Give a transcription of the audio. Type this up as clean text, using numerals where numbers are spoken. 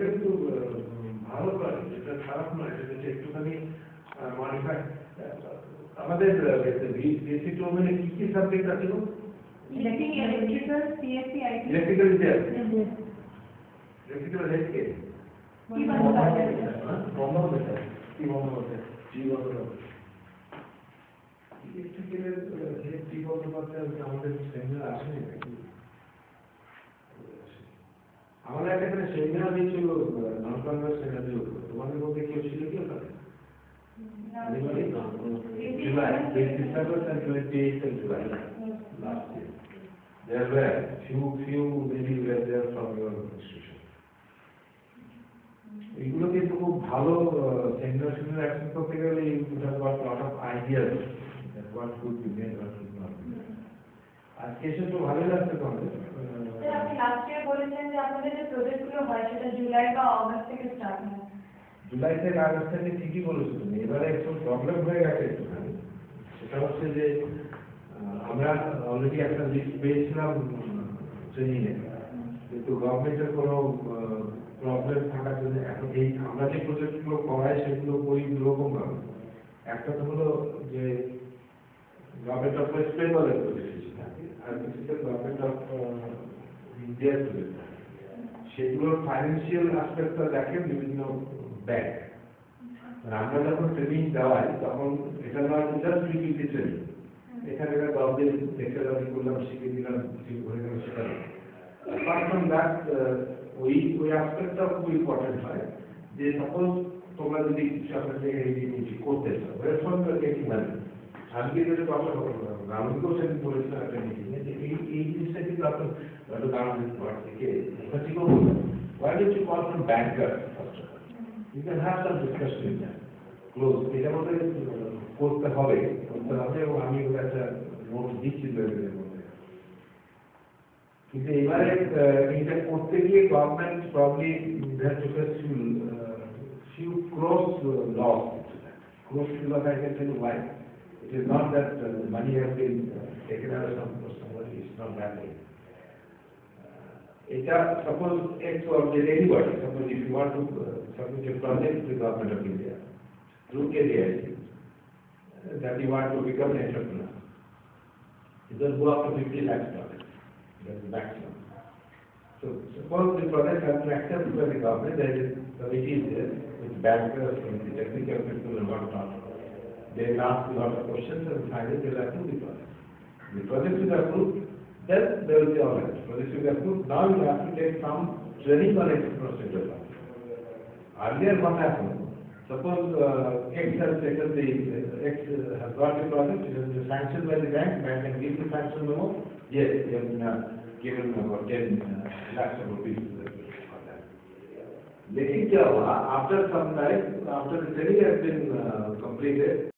এটা কিন্তু ভালো প্রজেক্ট, এটা খারাপ নয়, এটা একটুখানি মডিফাই। আমাদের বেসিক ডোমেনে কি কি সাবজেক্ট আছে? Electrical, CSC, IT. ইলেকট্রিক্যাল যে আছে, ইলেকট্রিক্যাল হেড কে? কি বন্ধ বন্ধ হতে কি বন্ধ হতে জি বন্ধ হতে ইলেকট্রিক্যালের হেড জি বন্ধ করতে আমাদের সেমিনার আসেনি নাকি? আমাদের এখানে সেমিনার দিয়েছিল, নন কনভার্স সেমিনার দিয়েছিল, তোমাদের মধ্যে কেউ ছিল কি ওখানে? July, December and 28th of July last year. There were few maybe were there from your institution. এগুলো কিন্তু খুব ভালো সেমিনার অ্যাটেন্ড করতে গেলে you have got lot of ideas that what could be made, what could not be made. আজকে এসে তো ভালো লাগছে তোমাদের। স্যার, আপনি লাস্ট ইয়ার বলেছেন যে আপনাদের যে প্রজেক্টগুলো হয় সেটা জুলাই বা অগস্ট থেকে স্টার্ট হয়। জুলাই থেকে আগস্ট থেকে ঠিকই বলেছো তুমি। এবারে একটু প্রবলেম হয়ে গেছে একটুখানি, সেটা হচ্ছে যে আমরা অলরেডি একটা লিস্ট পেয়েছিলাম ট্রেনিংয়ে, কিন্তু গভর্নমেন্টের কোনো প্রবলেম থাকার জন্য এখন এই আমরা যে প্রজেক্টগুলো করাই সেগুলো করি দুরকম ভাবে। একটা তো হলো যে গভর্নমেন্ট অফ ওয়েস্ট বেঙ্গলের প্রজেক্ট থাকে, আর কিছুটা গভর্নমেন্ট অফ ইন্ডিয়ার প্রজেক্ট থাকে। সেগুলোর ফাইন্যান্সিয়াল অ্যাসপেক্টটা দেখে বিভিন্ন ব্যাংক। আমরা যখন ট্রেনিং দেওয়াই তখন এটা নয় জাস্ট লিপিটি ট্রেনিং, এখানে 10 দিন দেখে আমি করলাম, শিখে দিলাম, ঠিক হয়ে গেল সেটা। অ্যাপার্ট ফ্রম দ্যাট ওই অ্যাসপেক্টটা খুব ইম্পর্টেন্ট হয় যে সাপোজ তোমরা যদি কিছু আপনার জায়গায় এই জিনিস করতে চাও, এর ফলে গেটিং মানে আজকে যেটা কথা রামকেও সেদিন বলেছিলাম একটা মিটিংয়ে যে এই জিনিসটা কিন্তু আপনার গার্মেন্ট পার্ট থেকে ঠিকও বললাম, why don't you call from banker first of all? You can have some discussion with them. Close. এটা মধ্যে করতে হবে এবং আমি একটা নোট দিচ্ছি এর মধ্যে। কিন্তু এবারে এটা করতে গিয়ে government probably has to face few close laws into that. Close laws, I can tell you why. It is not that the money has been taken out of somebody, it's not that way. It suppose X or anybody, suppose if you want to submit a project to the government of India through KDIC, that you want to become an entrepreneur, it will go up to 50 lakhs dollars. That's the maximum. So suppose the project has been accepted by the government, there is committee there with bankers and the technical people and whatnot. They will ask a lot of questions and finally they will approve the project. The project is approved, then they will say, all right, project is approved, now you have to take some training on entrepreneurship development. Earlier what happened? Suppose X has taken the X has got the project, it has been sanctioned by the bank can give the sanction memo. Yes, they have been given about 10 lakhs of rupees for that. Lekin kya hua, after some time, after the training has been completed,